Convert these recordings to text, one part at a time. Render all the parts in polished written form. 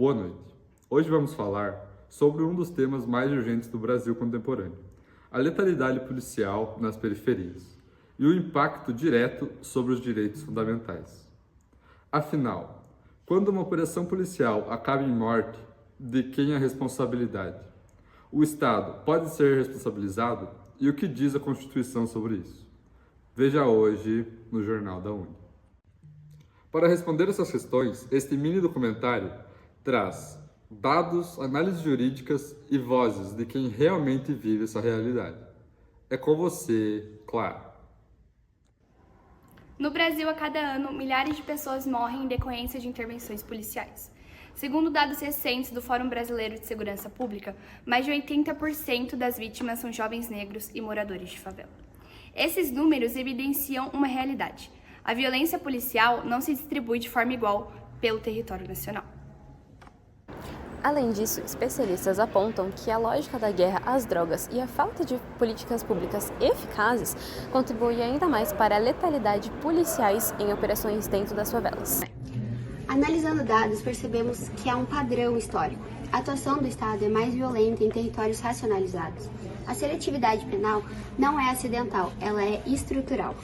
Boa noite. Hoje vamos falar sobre um dos temas mais urgentes do Brasil contemporâneo, a letalidade policial nas periferias e o impacto direto sobre os direitos fundamentais. Afinal, quando uma operação policial acaba em morte, de quem é a responsabilidade? O Estado pode ser responsabilizado? E o que diz a Constituição sobre isso? Veja hoje no Jornal da UNE. Para responder essas questões, este mini documentário traz dados, análises jurídicas e vozes de quem realmente vive essa realidade. É com você, Clara. No Brasil, a cada ano, milhares de pessoas morrem em decorrência de intervenções policiais. Segundo dados recentes do Fórum Brasileiro de Segurança Pública, mais de 80% das vítimas são jovens negros e moradores de favela. Esses números evidenciam uma realidade. A violência policial não se distribui de forma igual pelo território nacional. Além disso, especialistas apontam que a lógica da guerra às drogas e a falta de políticas públicas eficazes contribui ainda mais para a letalidade policiais em operações dentro das favelas. Analisando dados, percebemos que há um padrão histórico. A atuação do Estado é mais violenta em territórios racionalizados. A seletividade penal não é acidental, ela é estrutural.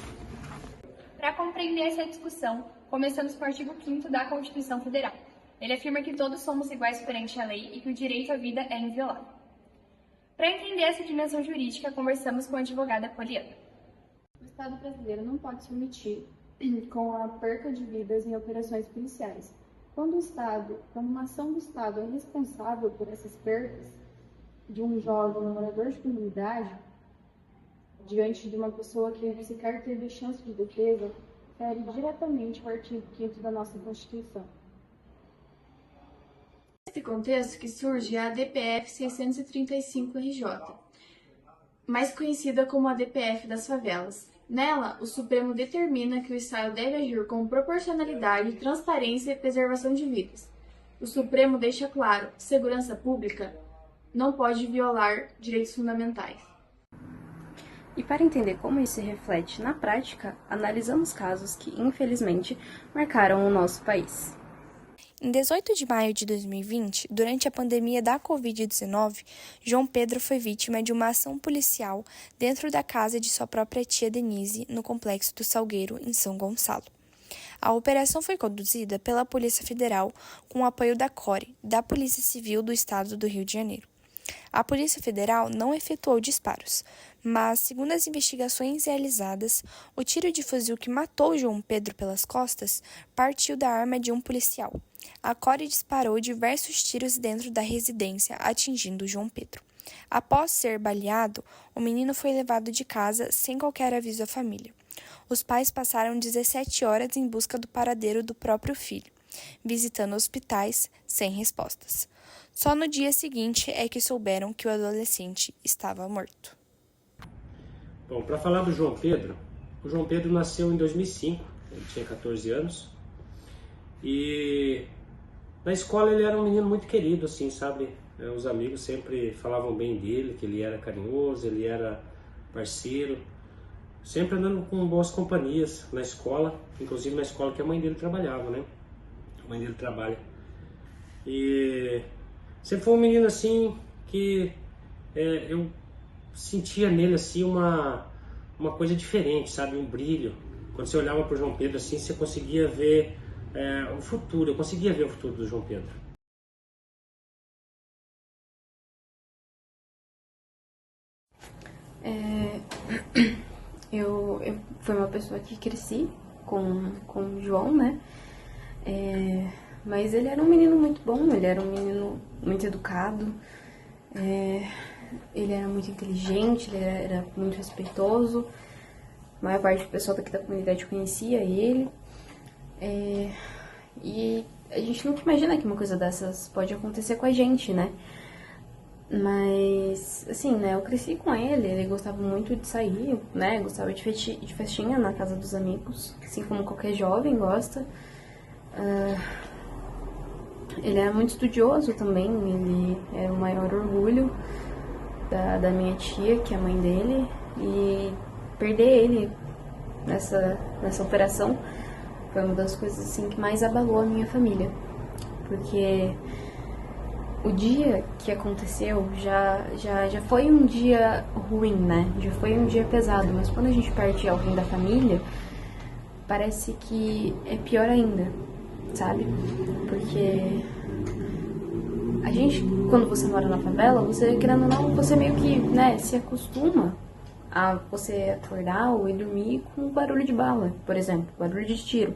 Para compreender essa discussão, começamos com o artigo 5º da Constituição Federal. Ele afirma que todos somos iguais perante a lei e que o direito à vida é inviolável. Para entender essa dimensão jurídica, conversamos com a advogada Poliana. O Estado brasileiro não pode se omitir com a perca de vidas em operações policiais. Quando uma ação do Estado é responsável por essas percas de um jovem morador de comunidade, diante de uma pessoa que sequer teve chance de defesa, fere diretamente o artigo 5º da nossa Constituição. Nesse contexto que surge a DPF 635-RJ, mais conhecida como a DPF das favelas. Nela, o Supremo determina que o Estado deve agir com proporcionalidade, transparência e preservação de vidas. O Supremo deixa claro que segurança pública não pode violar direitos fundamentais. E para entender como isso se reflete na prática, analisamos casos que, infelizmente, marcaram o nosso país. Em 18 de maio de 2020, durante a pandemia da Covid-19, João Pedro foi vítima de uma ação policial dentro da casa de sua própria tia Denise, no Complexo do Salgueiro, em São Gonçalo. A operação foi conduzida pela Polícia Federal com o apoio da CORE, da Polícia Civil do Estado do Rio de Janeiro. A Polícia Federal não efetuou disparos, mas, segundo as investigações realizadas, o tiro de fuzil que matou João Pedro pelas costas partiu da arma de um policial. A CORE disparou diversos tiros dentro da residência, atingindo João Pedro. Após ser baleado, o menino foi levado de casa sem qualquer aviso à família. Os pais passaram 17 horas em busca do paradeiro do próprio filho, visitando hospitais sem respostas. Só no dia seguinte é que souberam que o adolescente estava morto. Bom, para falar do João Pedro, o João Pedro nasceu em 2005, ele tinha 14 anos, e na escola ele era um menino muito querido, assim, sabe? Os amigos sempre falavam bem dele, que ele era carinhoso, ele era parceiro, sempre andando com boas companhias na escola, inclusive na escola que a mãe dele trabalhava, né? A mãe dele trabalha. E sempre foi um menino assim que eu sentia nele assim uma coisa diferente, sabe? Um brilho. Quando você olhava para o João Pedro assim, você conseguia ver o futuro. Eu conseguia ver o futuro do João Pedro. Eu fui uma pessoa que cresci com o João, né? Mas ele era um menino muito bom, ele era um menino muito educado, ele era muito inteligente, ele era muito respeitoso. A maior parte do pessoal daqui da comunidade conhecia ele. E a gente nunca imagina que uma coisa dessas pode acontecer com a gente, né? Mas, assim, né, eu cresci com ele gostava muito de sair, né? Gostava de festinha na casa dos amigos, assim como qualquer jovem gosta. Ele era muito estudioso também, ele era o maior orgulho da minha tia, que é a mãe dele, e perder ele nessa operação foi uma das coisas assim que mais abalou a minha família, porque o dia que aconteceu já foi um dia ruim, né? Já foi um dia pesado, mas quando a gente perde alguém da família, parece que é pior ainda, sabe? Porque a gente, quando você mora na favela, você, querendo ou não, você meio que, né, se acostuma a você acordar ou ir dormir com barulho de bala, por exemplo, barulho de tiro.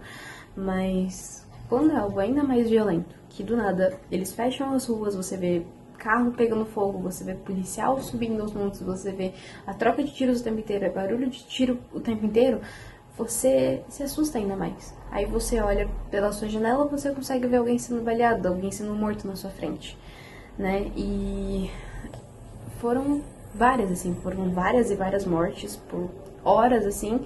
Mas quando é algo ainda mais violento, que do nada eles fecham as ruas, você vê carro pegando fogo, você vê policial subindo aos montes, você vê a troca de tiros o tempo inteiro, é barulho de tiro o tempo inteiro, você se assusta ainda mais. Aí você olha pela sua janela, você consegue ver alguém sendo baleado, alguém sendo morto na sua frente, né? E foram várias e várias mortes por horas, assim,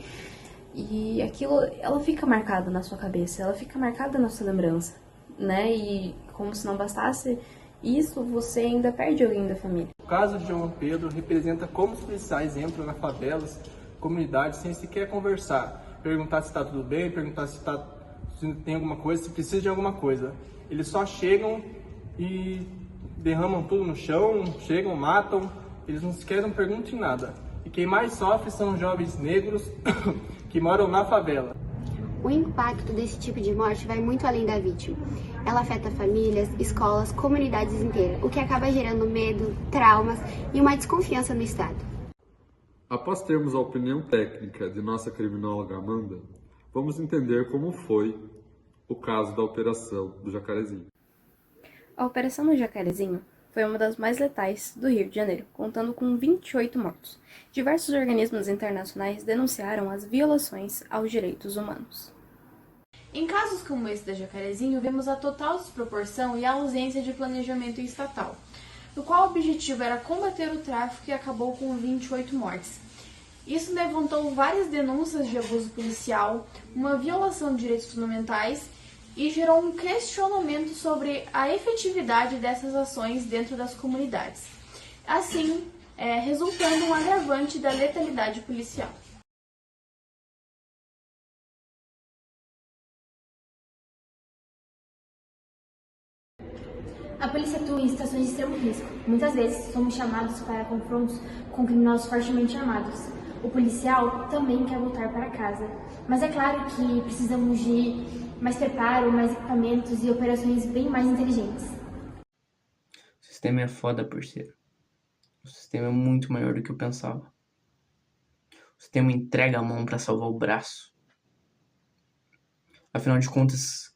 e aquilo, ela fica marcada na sua cabeça, ela fica marcada na sua lembrança, né? E como se não bastasse isso, você ainda perde alguém da família. O caso de João Pedro representa como os policiais entram nas favelas, comunidades, sem sequer conversar, perguntar se está tudo bem, perguntar se tem alguma coisa, se precisa de alguma coisa. Eles só chegam e derramam tudo no chão, chegam, matam, eles não sequer não perguntam nada. E quem mais sofre são os jovens negros que moram na favela. O impacto desse tipo de morte vai muito além da vítima. Ela afeta famílias, escolas, comunidades inteiras, o que acaba gerando medo, traumas e uma desconfiança no Estado. Após termos a opinião técnica de nossa criminóloga Amanda, vamos entender como foi o caso da Operação do Jacarezinho. A Operação do Jacarezinho foi uma das mais letais do Rio de Janeiro, contando com 28 mortos. Diversos organismos internacionais denunciaram as violações aos direitos humanos. Em casos como esse da Jacarezinho, vemos a total desproporção e a ausência de planejamento estatal, no qual o objetivo era combater o tráfico e acabou com 28 mortes. Isso levantou várias denúncias de abuso policial, uma violação de direitos fundamentais e gerou um questionamento sobre a efetividade dessas ações dentro das comunidades, assim, resultando um agravante da letalidade policial. A polícia atua em situações de extremo risco. Muitas vezes somos chamados para confrontos com criminosos fortemente armados. O policial também quer voltar para casa, mas é claro que precisamos de mais preparo, mais equipamentos e operações bem mais inteligentes. O sistema é foda, parceiro. O sistema é muito maior do que eu pensava. O sistema entrega a mão pra salvar o braço. Afinal de contas,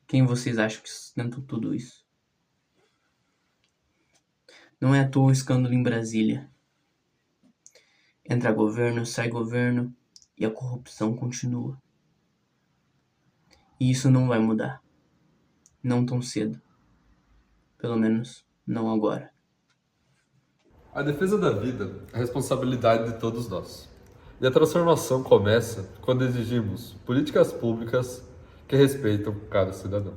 quem vocês acham que sustentou tudo isso? Não é à toa o escândalo em Brasília. Entra governo, sai governo e a corrupção continua. E isso não vai mudar. Não tão cedo. Pelo menos, não agora. A defesa da vida é a responsabilidade de todos nós. E a transformação começa quando exigimos políticas públicas que respeitam cada cidadão.